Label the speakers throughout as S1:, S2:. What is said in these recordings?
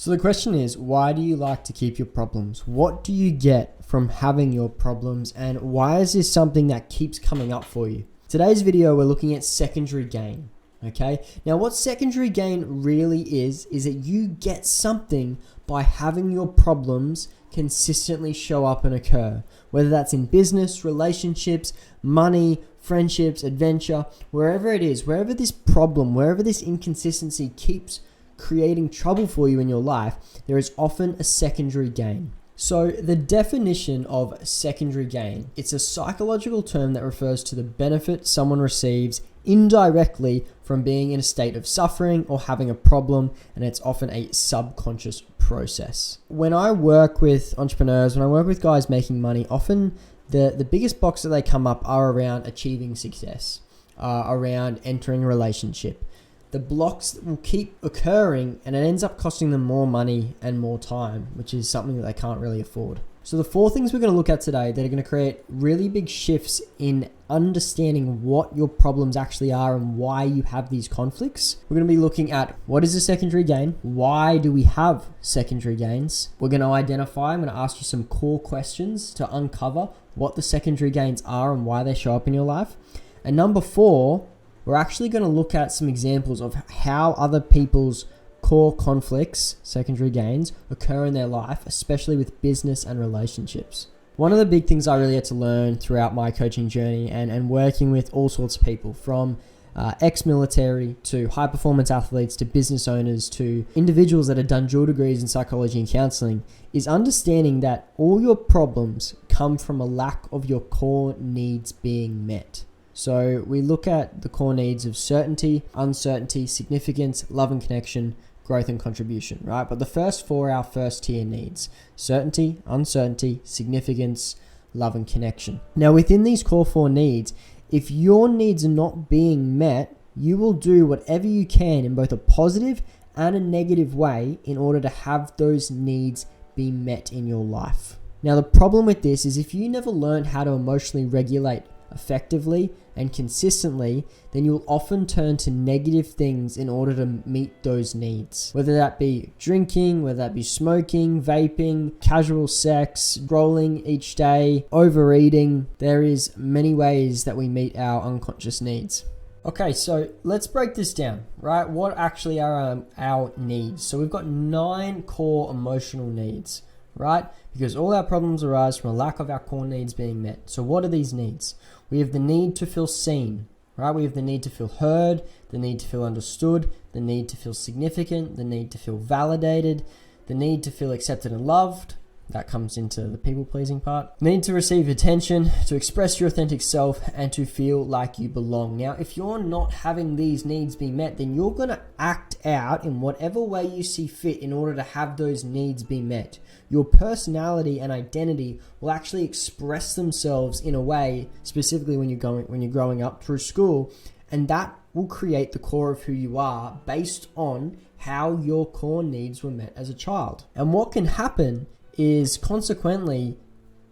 S1: So the question is, why do you like to keep your problems? What do you get from having your problems, and why is this something that keeps coming up for you? Today's video, we're looking at secondary gain. Okay, now what secondary gain really is that you get something by having your problems consistently show up and occur, whether that's in business, relationships, money, friendships, adventure, wherever it is, wherever this problem, wherever this inconsistency keeps creating trouble for you in your life, there is often a secondary gain. So the definition of secondary gain, it's a psychological term that refers to the benefit someone receives indirectly from being in a state of suffering or having a problem, and it's often a subconscious process. When I work with entrepreneurs, when I work with guys making money, often the biggest box that they come up are around achieving success, around entering a relationship. The blocks will keep occurring, and it ends up costing them more money and more time, which is something that they can't really afford. So the 4 things we're going to look at today that are going to create really big shifts in understanding what your problems actually are and why you have these conflicts. We're going to be looking at what is a secondary gain? Why do we have secondary gains? We're going to identify, I'm going to ask you some core questions to uncover what the secondary gains are and why they show up in your life. And number 4, we're actually going to look at some examples of how other people's core conflicts, secondary gains, occur in their life, especially with business and relationships. One of the big things I really had to learn throughout my coaching journey and working with all sorts of people, from ex-military to high-performance athletes to business owners to individuals that have done dual degrees in psychology and counseling, is understanding that all your problems come from a lack of your core needs being met. So we look at the core needs of certainty, uncertainty, significance, love and connection, growth and contribution, right? But the first 4 are our first tier needs: certainty, uncertainty, significance, love and connection. Now within these core 4 needs, if your needs are not being met, you will do whatever you can in both a positive and a negative way in order to have those needs be met in your life. Now the problem with this is if you never learn how to emotionally regulate effectively and consistently, then you'll often turn to negative things in order to meet those needs. Whether that be drinking, whether that be smoking, vaping, casual sex, scrolling each day, overeating, there is many ways that we meet our unconscious needs. Okay, so let's break this down, right? What actually are our needs? So we've got 9 core emotional needs, right? Because all our problems arise from a lack of our core needs being met. So what are these needs? We have the need to feel seen, right? We have the need to feel heard, the need to feel understood, the need to feel significant, the need to feel validated, the need to feel accepted and loved. That comes into the people-pleasing part. The need to receive attention, to express your authentic self, and to feel like you belong. Now, if you're not having these needs be met, then you're going to act out in whatever way you see fit in order to have those needs be met. Your personality and identity will actually express themselves in a way, specifically when you're growing up through school, and that will create the core of who you are based on how your core needs were met as a child. And what can happen is, consequently,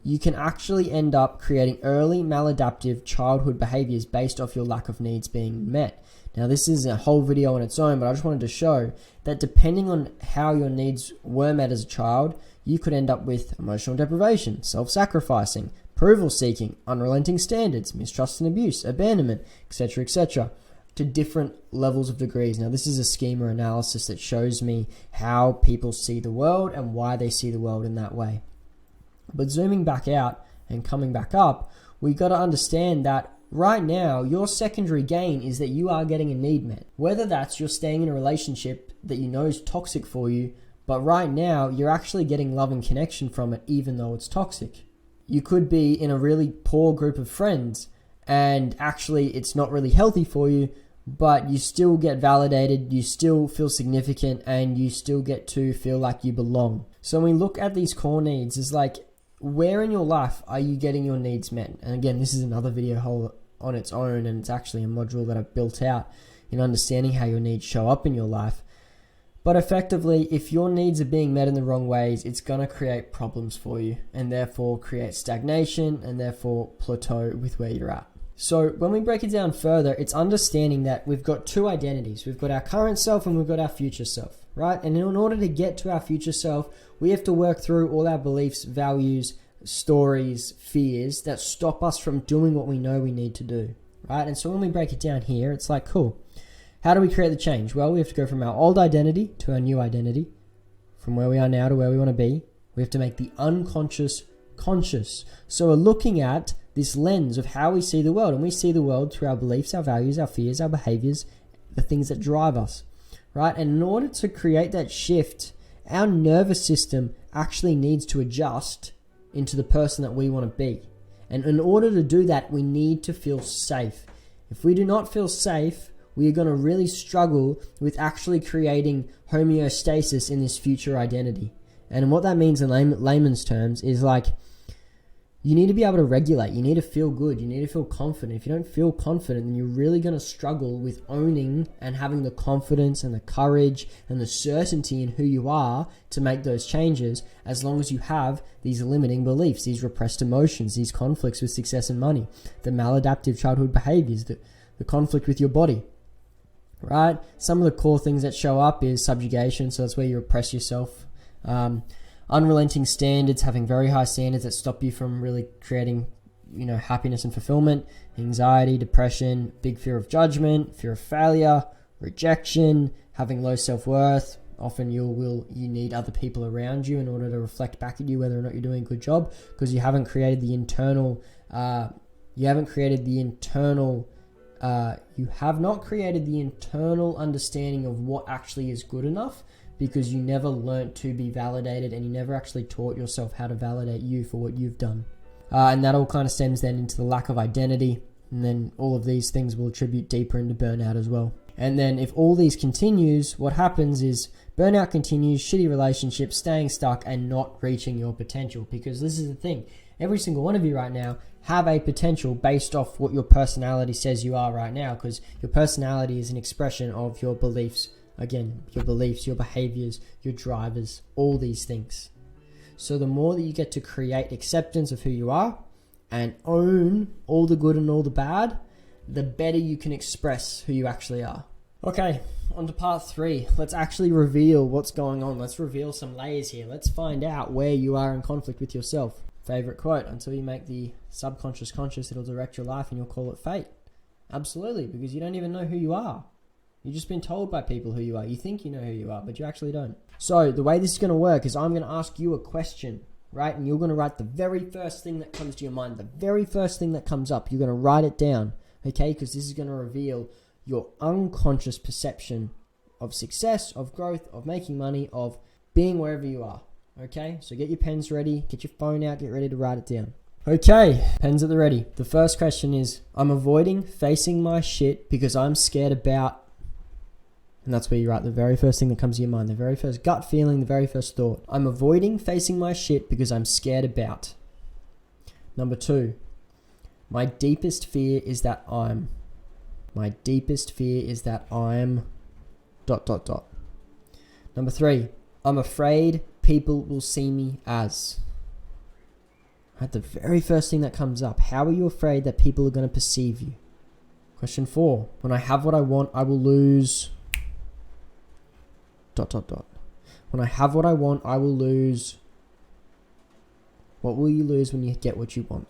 S1: you can actually end up creating early maladaptive childhood behaviors based off your lack of needs being met. Now, this is a whole video on its own, but I just wanted to show that depending on how your needs were met as a child, you could end up with emotional deprivation, self-sacrificing, approval seeking, unrelenting standards, mistrust and abuse, abandonment, etc., to different levels of degrees. Now, this is a schema analysis that shows me how people see the world and why they see the world in that way. But zooming back out and coming back up, we got to understand that right now, your secondary gain is that you are getting a need met. Whether that's you're staying in a relationship that you know is toxic for you, but right now you're actually getting love and connection from it even though it's toxic. You could be in a really poor group of friends and actually it's not really healthy for you, but you still get validated, you still feel significant, and you still get to feel like you belong. So when we look at these core needs, it's like, where in your life are you getting your needs met? And again, this is another video whole on its own, and it's actually a module that I've built out in understanding how your needs show up in your life. But effectively, if your needs are being met in the wrong ways, it's going to create problems for you, and therefore create stagnation, and therefore plateau with where you're at. So when we break it down further, it's understanding that we've got 2 identities. We've got our current self and we've got our future self. right? And in order to get to our future self, we have to work through all our beliefs, values, stories, fears that stop us from doing what we know we need to do, right? And so when we break it down here, it's like, cool. How do we create the change? Well, we have to go from our old identity to our new identity, from where we are now to where we want to be. We have to make the unconscious conscious. So we're looking at this lens of how we see the world, and we see the world through our beliefs, our values, our fears, our behaviors, the things that drive us, right? And in order to create that shift, our nervous system actually needs to adjust into the person that we want to be. And in order to do that, we need to feel safe. If we do not feel safe, we are going to really struggle with actually creating homeostasis in this future identity. And what that means in layman's terms is like, you need to be able to regulate. You need to feel good. You need to feel confident. If you don't feel confident, then you're really going to struggle with owning and having the confidence and the courage and the certainty in who you are to make those changes, as long as you have these limiting beliefs, these repressed emotions, these conflicts with success and money, the maladaptive childhood behaviors, the conflict with your body, right? Some of the core things that show up is subjugation. So that's where you repress yourself. Unrelenting standards, having very high standards that stop you from really creating, happiness and fulfillment. Anxiety, depression, big fear of judgment, fear of failure, rejection, having low self-worth. Often you need other people around you in order to reflect back at you whether or not you're doing a good job, because you have not created the internal understanding of what actually is good enough, because you never learnt to be validated, and you never actually taught yourself how to validate you for what you've done. And that all kind of stems then into the lack of identity, and then all of these things will attribute deeper into burnout as well. And then if all these continues, what happens is burnout continues, shitty relationships, staying stuck, and not reaching your potential. Because this is the thing, every single one of you right now have a potential based off what your personality says you are right now, because your personality is an expression of your beliefs. Again, your beliefs, your behaviors, your drivers, all these things. So the more that you get to create acceptance of who you are and own all the good and all the bad, the better you can express who you actually are. Okay, on to part 3. Let's actually reveal what's going on. Let's reveal some layers here. Let's find out where you are in conflict with yourself. Favorite quote: until you make the subconscious conscious, it'll direct your life and you'll call it fate. Absolutely, because you don't even know who you are. You've just been told by people who you are. You think you know who you are, but you actually don't. So the way this is going to work is I'm going to ask you a question, right? And you're going to write the very first thing that comes to your mind, the very first thing that comes up. You're going to write it down, okay? Because this is going to reveal your unconscious perception of success, of growth, of making money, of being wherever you are, okay? So get your pens ready, get your phone out, get ready to write it down. Okay, pens at the ready. The first question is, I'm avoiding facing my shit because I'm scared about... And that's where you write the very first thing that comes to your mind, the very first gut feeling, the very first thought. I'm avoiding facing my shit because I'm scared about. Number 2, my deepest fear is that I'm... Number 3, I'm afraid people will see me as... Right, the very first thing that comes up. How are you afraid that people are going to perceive you? Question 4, when I have what I want, I will lose... When I have what I want, I will lose... What will you lose when you get what you want?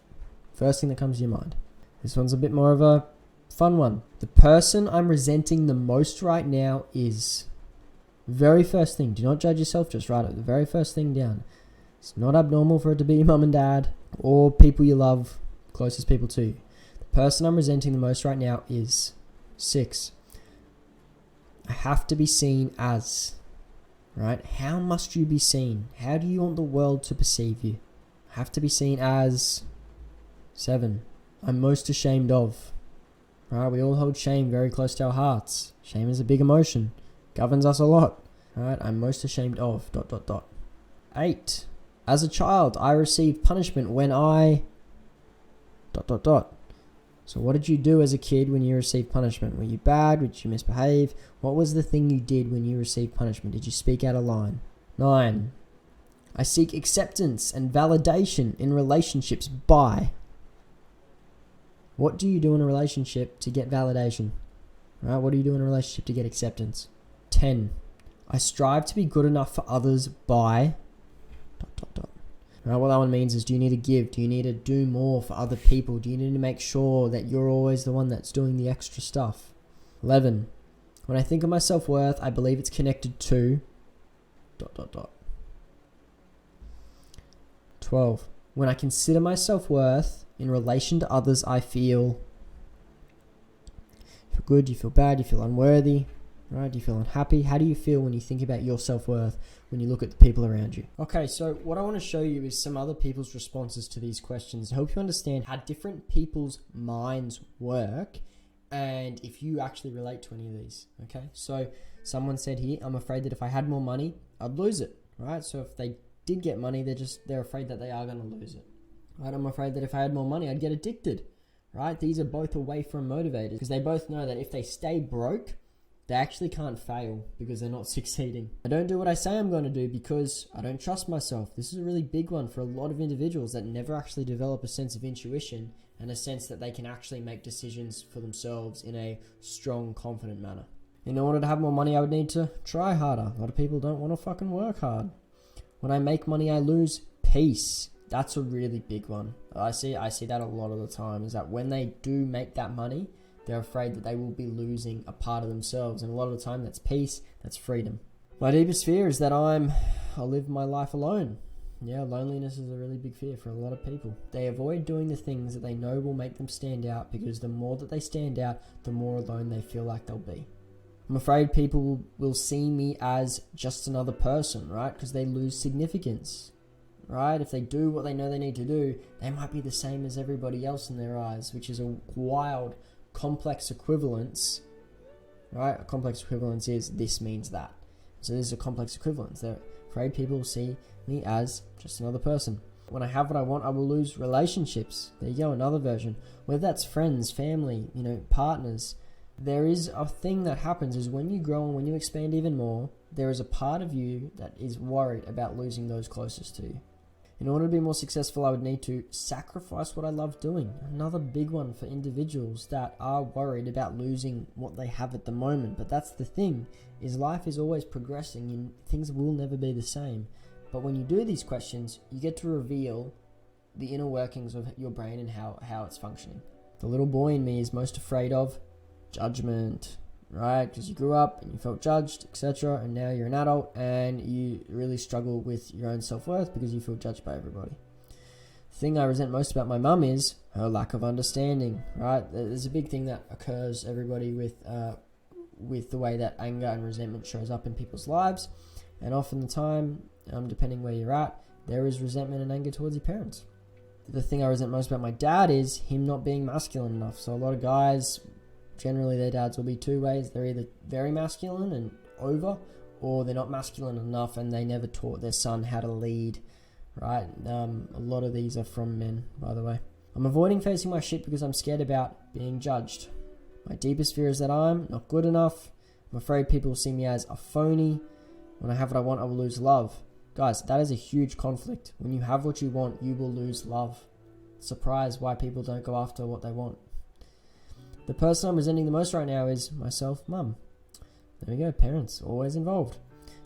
S1: First thing that comes to your mind. This one's a bit more of a fun one. The person I'm resenting the most right now is... Very first thing. Do not judge yourself, just write it. The very first thing down. It's not abnormal for it to be your mum and dad or people you love, closest people to you. The person I'm resenting the most right now is... 6. I have to be seen as... Right? How must you be seen? How do you want the world to perceive you? I have to be seen as... 7. I'm most ashamed of... Right? We all hold shame very close to our hearts. Shame is a big emotion. Governs us a lot. Right? I'm most ashamed of... 8. As a child, I received punishment when I... So what did you do as a kid when you received punishment? Were you bad? Did you misbehave? What was the thing you did when you received punishment? Did you speak out of line? 9. I seek acceptance and validation in relationships by... What do you do in a relationship to get validation? Right? What do you do in a relationship to get acceptance? 10. I strive to be good enough for others by... ... Right, what that one means is, do you need to give? Do you need to do more for other people? Do you need to make sure that you're always the one that's doing the extra stuff? 11. When I think of my self-worth, I believe it's connected to... ... 12. When I consider my self-worth in relation to others, I feel good, you feel bad, you feel unworthy, right? Do you feel unhappy? How do you feel when you think about your self-worth, when you look at the people around you? Okay, so what I want to show you is some other people's responses to these questions to help you understand how different people's minds work and if you actually relate to any of these, okay? So someone said here, I'm afraid that if I had more money, I'd lose it, right? So if they did get money, they're afraid that they are going to lose it, right? I'm afraid that if I had more money, I'd get addicted, right? These are both away from motivators because they both know that if they stay broke, they actually can't fail because they're not succeeding. I don't do what I say I'm going to do because I don't trust myself. This is a really big one for a lot of individuals that never actually develop a sense of intuition and a sense that they can actually make decisions for themselves in a strong, confident manner. In order to have more money, I would need to try harder. A lot of people don't want to fucking work hard. When I make money, I lose peace. That's a really big one. I see that a lot of the time, is that when they do make that money, they're afraid that they will be losing a part of themselves. And a lot of the time, that's peace, that's freedom. My deepest fear is that I'll live my life alone. Yeah, loneliness is a really big fear for a lot of people. They avoid doing the things that they know will make them stand out because the more that they stand out, the more alone they feel like they'll be. I'm afraid people will see me as just another person, right? Because they lose significance, right? If they do what they know they need to do, they might be the same as everybody else in their eyes, which is a wild, complex equivalence, right? A complex equivalence is this means that. So this is a complex equivalence. They're afraid people will see me as just another person. When I have what I want, I will lose relationships. There you go, another version. Whether that's friends, family, partners. There is a thing that happens is when you grow and when you expand even more, there is a part of you that is worried about losing those closest to you. In order to be more successful, I would need to sacrifice what I love doing. Another big one for individuals that are worried about losing what they have at the moment. But that's the thing, is life is always progressing and things will never be the same. But when you do these questions, you get to reveal the inner workings of your brain and how it's functioning. The little boy in me is most afraid of judgment, right? Because you grew up and you felt judged, etc. And now you're an adult and you really struggle with your own self-worth because you feel judged by everybody. The thing I resent most about my mum is her lack of understanding, right? There's a big thing that occurs, everybody, with the way that anger and resentment shows up in people's lives. And often the time, depending where you're at, there is resentment and anger towards your parents. The thing I resent most about my dad is him not being masculine enough. So a lot of guys, generally their dads will be two ways. They're either very masculine and over, or they're not masculine enough and they never taught their son how to lead, right? A lot of these are from men, by the way. I'm avoiding facing my shit because I'm scared about being judged. My deepest fear is that I'm not good enough. I'm afraid people will see me as a phony. When I have what I want, I will lose love. Guys, that is a huge conflict. When you have what you want, you will lose love. Surprised why people don't go after what they want. The person I'm resenting the most right now is myself, mum. There we go, parents, always involved.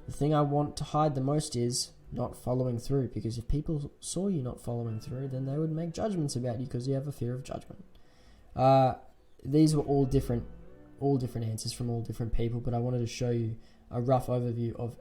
S1: The thing I want to hide the most is not following through, because if people saw you not following through, then they would make judgments about you because you have a fear of judgment. These were all different answers from all different people, but I wanted to show you a rough overview of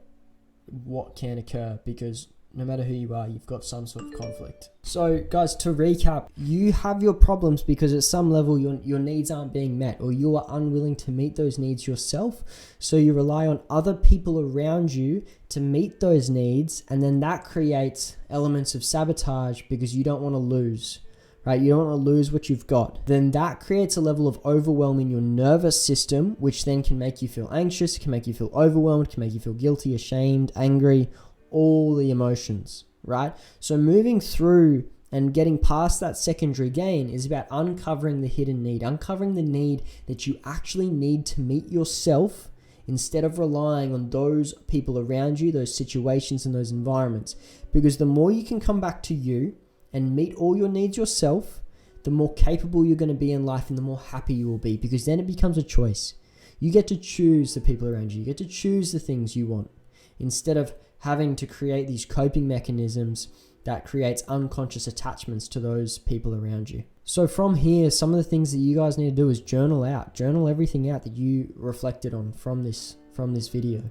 S1: what can occur, because no matter who you are, you've got some sort of conflict. So guys, to recap, you have your problems because at some level your needs aren't being met, or you are unwilling to meet those needs yourself. So you rely on other people around you to meet those needs, and then that creates elements of sabotage because you don't want to lose, right? You don't want to lose what you've got. Then that creates a level of overwhelm in your nervous system, which then can make you feel anxious, can make you feel overwhelmed, can make you feel guilty, ashamed, angry, all the emotions, right? So moving through and getting past that secondary gain is about uncovering the hidden need, uncovering the need that you actually need to meet yourself instead of relying on those people around you, those situations and those environments. Because the more you can come back to you and meet all your needs yourself, the more capable you're going to be in life and the more happy you will be, because then it becomes a choice. You get to choose the people around you. You get to choose the things you want instead of having to create these coping mechanisms that creates unconscious attachments to those people around you. So from here, some of the things that you guys need to do is journal everything out that you reflected on from this video.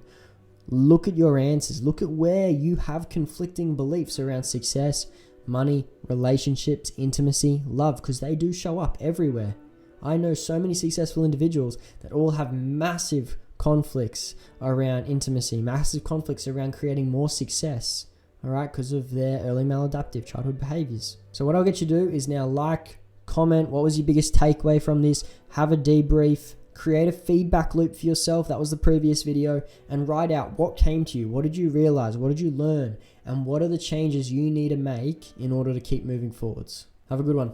S1: Look at your answers. Look at where you have conflicting beliefs around success, money, relationships, intimacy, love, because they do show up everywhere. I know so many successful individuals that all have massive conflicts around intimacy, massive conflicts around creating more success, all right, because of their early maladaptive childhood behaviors. So what I'll get you to do is now like, comment, what was your biggest takeaway from this, have a debrief, create a feedback loop for yourself. That was the previous video, and write out what came to you. What did you realize? What did you learn? And what are the changes you need to make in order to keep moving forwards? Have a good one.